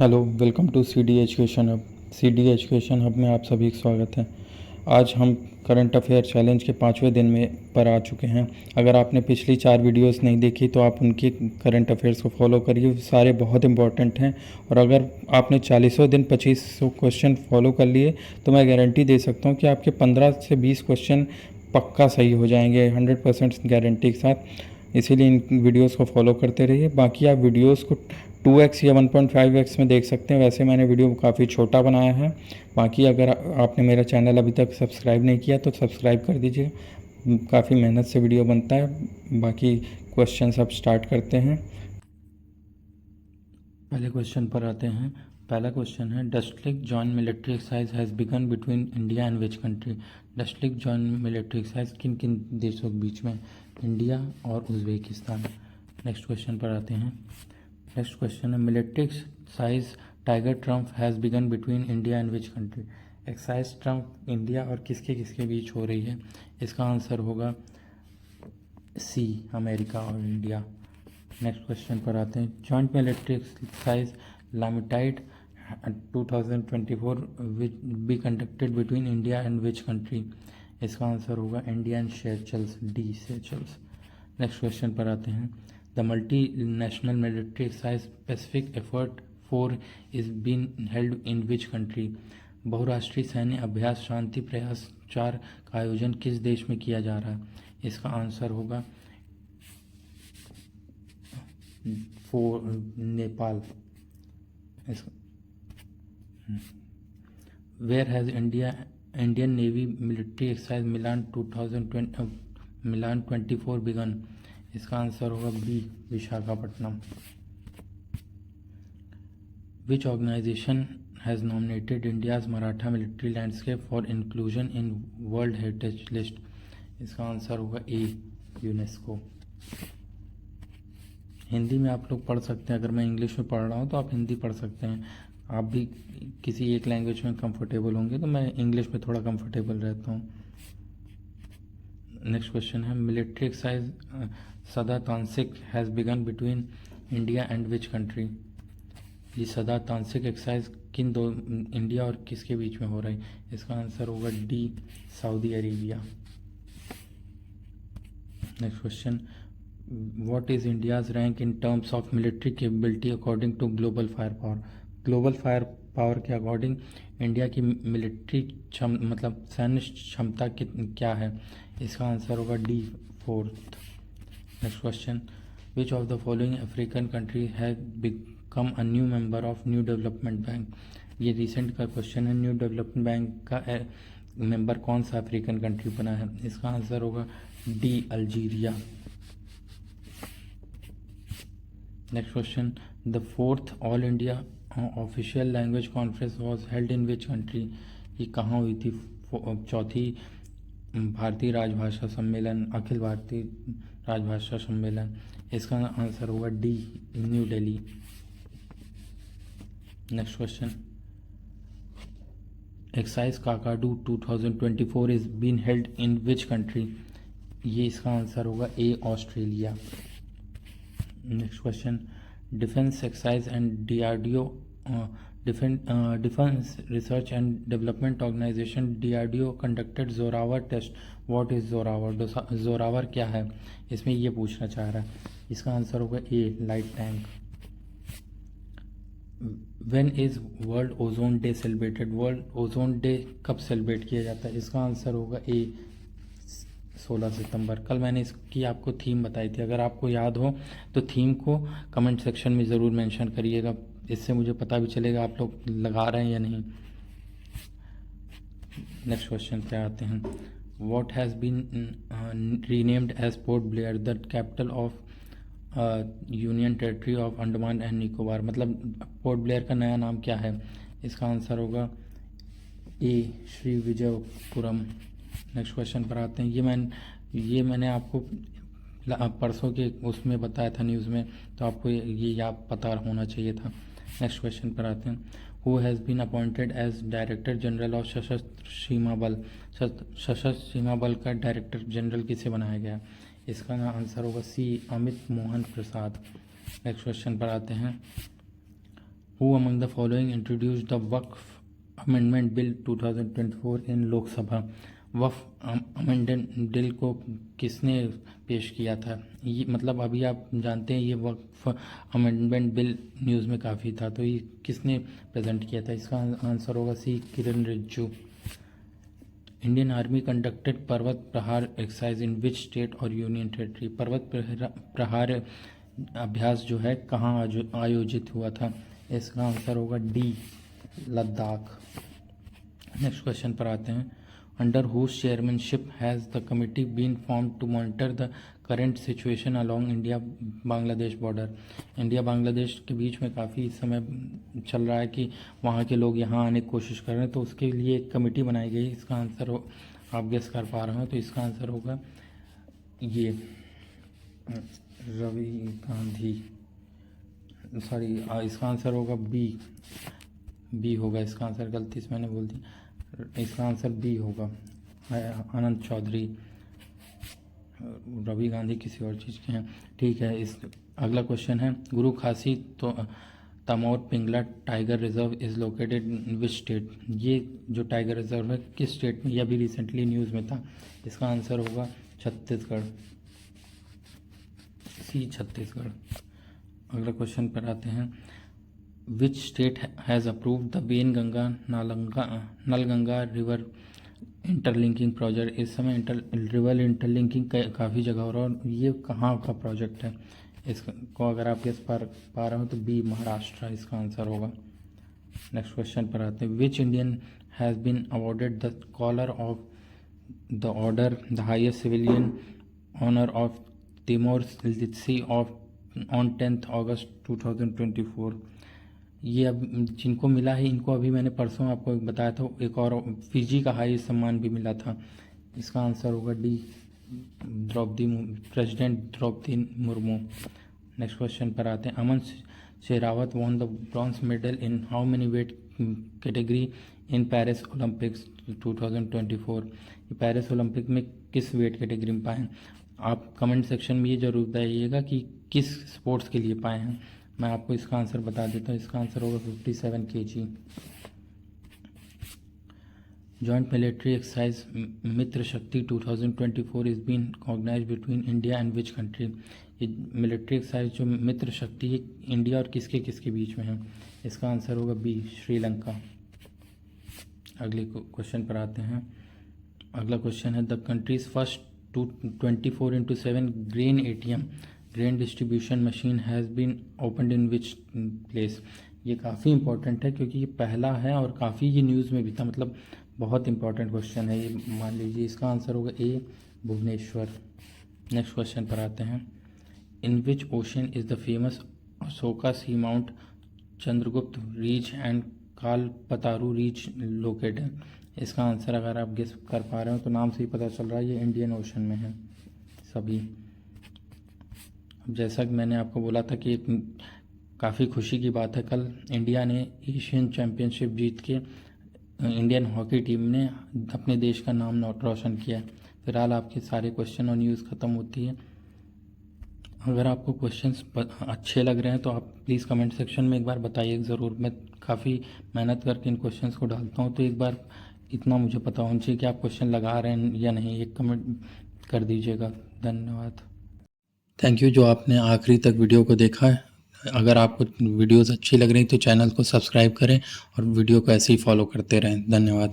Hello, welcome to C D education hub. C D education hub में आप सभी का स्वागत है। आज हम करंट अफेयर चैलेंज के 5वें दिन में पर आ चुके हैं। अगर आपने पिछली 4 वीडियोस नहीं देखी तो आप उनकी करंट अफेयर्स को फॉलो करिए, सारे बहुत इंपॉर्टेंट हैं। और अगर आपने 40वें दिन 2500 क्वेश्चन फॉलो कर लिए तो मैं गारंटी दे सकता हूँ कि आपके 15 से 20 क्वेश्चन पक्का सही हो जाएंगे, 100% गारंटी के साथ। इसीलिए इन वीडियोस को फॉलो करते रहिए। बाकी आप वीडियोस को 2x या 1.5x में देख सकते हैं। वैसे मैंने वीडियो काफ़ी छोटा बनाया है। बाकी अगर आपने मेरा चैनल अभी तक सब्सक्राइब नहीं किया तो सब्सक्राइब कर दीजिए, काफ़ी मेहनत से वीडियो बनता है। बाकी क्वेश्चन अब स्टार्ट करते हैं। पहले क्वेश्चन पर आते हैं। पहला क्वेश्चन है, डस्टलिक joint military exercise has begun between India and which country. डस्टलिक joint military exercise किन किन देशों के बीच में? इंडिया और उज्बेकिस्तान। नेक्स्ट क्वेश्चन पर आते हैं। नेक्स्ट क्वेश्चन है, military exercise tiger Trump has begun between India and which country. Exercise Trump India और किसके किसके बीच हो रही है? इसका आंसर होगा सी, अमेरिका और इंडिया। नेक्स्ट क्वेश्चन पर आते हैं। Joint military exercise Lamitiye 2024 which be conducted between India and which country. इसका आंसर होगा India and Seychelles, D Seychelles. Next question पर आते हैं। The multinational military exercise Pacific effort 4 is been held in which country. बहुराष्ट्रीय सैन्य अभ्यास शांति प्रयास 4 का आयोजन किस देश में किया जा रहा है? इसका आंसर होगा Nepal. Where has Indian navy military exercise Milan 24 begin. इसका आंसर होगा B, Visakhapatnam. Which organisation has nominated India's Maratha military landscape for inclusion in world heritage list. इसका आंसर होगा ए, यूनेस्को। हिंदी में आप लोग पढ़ सकते हैं। अगर मैं इंग्लिश में पढ़ रहा हूँ तो आप हिंदी पढ़ सकते हैं। आप भी किसी एक लैंग्वेज में कंफर्टेबल होंगे तो मैं इंग्लिश में थोड़ा कंफर्टेबल रहता हूँ। नेक्स्ट क्वेश्चन है, military exercise Sada Tanseeq has begun between India and which country. ये सदा तांसिक एक्सरसाइज किन दो, इंडिया और किसके बीच में हो रहा है? इसका आंसर होगा D, Saudi Arabia. Next question, what is India's rank in terms of military capability according to global firepower। Global fire power के अकॉर्डिंग इंडिया की मिलिट्री मतलब सैन्य क्षमता क्या है? इसका आंसर होगा D, 4th। Next question, which of the following African country has become a new member of new development bank. ये रिसेंट का क्वेश्चन है। न्यू डेवलपमेंट बैंक का मेंबर कौन सा अफ्रीकन कंट्री बना है? इसका आंसर होगा D, Algeria. Next question, the 4th all India official language conference was held in which country. ये कहाँ हुई थी? 4थी भारतीय राजभाषा सम्मेलन, अखिल भारतीय राजभाषा सम्मेलन। इसका आंसर होगा D, New Delhi. Next question, exercise Kakadu 2024 is been held in which country. ये इसका आंसर होगा A, Australia. Next question, defence exercise and DRDO defence research and development organisation DRDO conducted Zorawar test. What is Zorawar? Zorawar क्या है? इसमें ये पूछना चाह रहा है। इसका आंसर होगा A, light tank. When is world ozone day celebrated. World ozone day कब सेलिब्रेट किया जाता है? इसका आंसर होगा ए, 16 सितंबर। कल मैंने इसकी आपको थीम बताई थी। अगर आपको याद हो तो थीम को कमेंट सेक्शन में ज़रूर मेंशन करिएगा, इससे मुझे पता भी चलेगा आप लोग लगा रहे हैं या नहीं। नेक्स्ट क्वेश्चन पे आते हैं। What has been renamed as Port Blair the capital of union territory of Andaman and Nicobar. मतलब पोर्ट ब्लेयर का नया नाम क्या है? इसका आंसर होगा ए, श्री विजयपुरम। नेक्स्ट क्वेश्चन पर आते हैं। ये मैंने आपको परसों के उसमें बताया था न्यूज़ में, तो आपको ये याद पता होना चाहिए था। नेक्स्ट क्वेश्चन पर आते हैं। Who has been appointed as director general of Sashastra Seema बल। सशस्त्र सीमा बल का डायरेक्टर जनरल किसे बनाया गया? इसका आंसर होगा सी, अमित मोहन प्रसाद। नेक्स्ट क्वेश्चन पर आते हैं। Who among the following introduced the Waqf amendment bill 2024 in Lok Sabha. Waqf amendment bill को किसने पेश किया था? ये मतलब अभी आप जानते हैं ये वक्फ अमेंडमेंट बिल न्यूज़ में काफ़ी था, तो ये किसने प्रेजेंट किया था? इसका आंसर होगा सी, किरण रिजिजू। इंडियन आर्मी कंडक्टेड पर्वत प्रहार एक्सरसाइज इन विच स्टेट और यूनियन टेरिटरी। पर्वत प्रहार अभ्यास जो है कहाँ आयोजित हुआ था? इसका आंसर होगा डी, लद्दाख। नेक्स्ट क्वेश्चन पर आते हैं। Under whose chairmanship has the committee been form to monitor the current situation along India Bangladesh border. India Bangladesh के बीच में काफ़ी समय चल रहा है कि वहाँ के लोग यहाँ आने की कोशिश कर रहे हैं, तो उसके लिए एक कमेटी बनाई गई। इसका आंसर आप गेस कर पा रहे हो, तो इसका आंसर होगा ये रवि गांधी, सॉरी इसका आंसर होगा बी होगा। इसका आंसर गलती से मैंने बोल दिया, इसका आंसर बी होगा, आनंद चौधरी। रवि गांधी किसी और चीज़ के हैं, ठीक है। इस अगला क्वेश्चन है, गुरु खासी तो Tamor Pingla tiger reserve is located in which state. ये जो टाइगर रिजर्व है किस स्टेट में? यह भी रिसेंटली न्यूज़ में था। इसका आंसर होगा छत्तीसगढ़, सी, छत्तीसगढ़। अगला क्वेश्चन पर आते हैं। Which state has approved the Wainganga Nalganga river interlinking project. इस समय रिवर इंटरलिंकिंग काफ़ी जगह हो रहा है, और ये कहाँ का प्रोजेक्ट है? इसको अगर आप गेस पा रहे हो तो बी, महाराष्ट्र इसका आंसर होगा। नेक्स्ट क्वेश्चन पर आते हैं। Which Indian has been awarded the collar of the order the highest civilian honour of Timor लित्सी ऑन 10 अगस्त 2024। ये अब जिनको मिला है, इनको अभी मैंने परसों आपको बताया था, एक और फिजी का हाई सम्मान भी मिला था। इसका आंसर होगा D, president Draupadi Murmu. Next question पर आते हैं। Aman Sehrawat won the bronze medal in how many weight category in Paris Olympics 2024। ये पेरिस ओलंपिक में किस वेट कैटेगरी में पाए हैं? आप कमेंट सेक्शन में ये जरूर बताइएगा कि किस स्पोर्ट्स के लिए पाए हैं। मैं आपको इसका आंसर बता देता हूँ, इसका आंसर होगा 57 kg। Joint military exercise Mitra Shakti 2024 is been organise between India and which country. ये मिलिट्री एक्सरसाइज जो मित्र शक्ति है, इंडिया और किसके किसके बीच में है? इसका आंसर होगा बी, श्रीलंका। अगले क्वेश्चन पर आते हैं। अगला क्वेश्चन है, the countries first 24/7 grain ATM grain distribution machine has been opened in which place. ये काफ़ी इंपॉर्टेंट है क्योंकि ये पहला है और काफ़ी ये न्यूज़ में भी था, मतलब बहुत इंपॉर्टेंट क्वेश्चन है ये, मान लीजिए। इसका आंसर होगा ए, भुवनेश्वर। नेक्स्ट क्वेश्चन पर आते हैं। In which ocean is the famous Ashoka seamount Chandragupta ridge and Kalpataru ridge located. इसका आंसर अगर आप गेस कर पा रहे हो तो नाम से ही पता चल रहा है ये इंडियन ओशन में है सभी। अब जैसा कि मैंने आपको बोला था कि काफ़ी खुशी की बात है, कल इंडिया ने एशियन चैम्पियनशिप जीत के इंडियन हॉकी टीम ने अपने देश का नाम रोशन किया है। फिलहाल आपके सारे क्वेश्चन और न्यूज़ ख़त्म होती है। अगर आपको क्वेश्चंस अच्छे लग रहे हैं तो आप प्लीज़ कमेंट सेक्शन में एक बार बताइए ज़रूर। मैं काफ़ी मेहनत करके इन क्वेश्चंस को डालता हूँ, तो एक बार इतना मुझे पता होना चाहिए कि आप क्वेश्चन लगा रहे हैं या नहीं, एक कमेंट कर दीजिएगा। धन्यवाद। थैंक यू जो आपने आखिरी तक वीडियो को देखा है। अगर आपको वीडियोस अच्छी लग रही तो चैनल को सब्सक्राइब करें और वीडियो को ऐसे ही फॉलो करते रहें। धन्यवाद।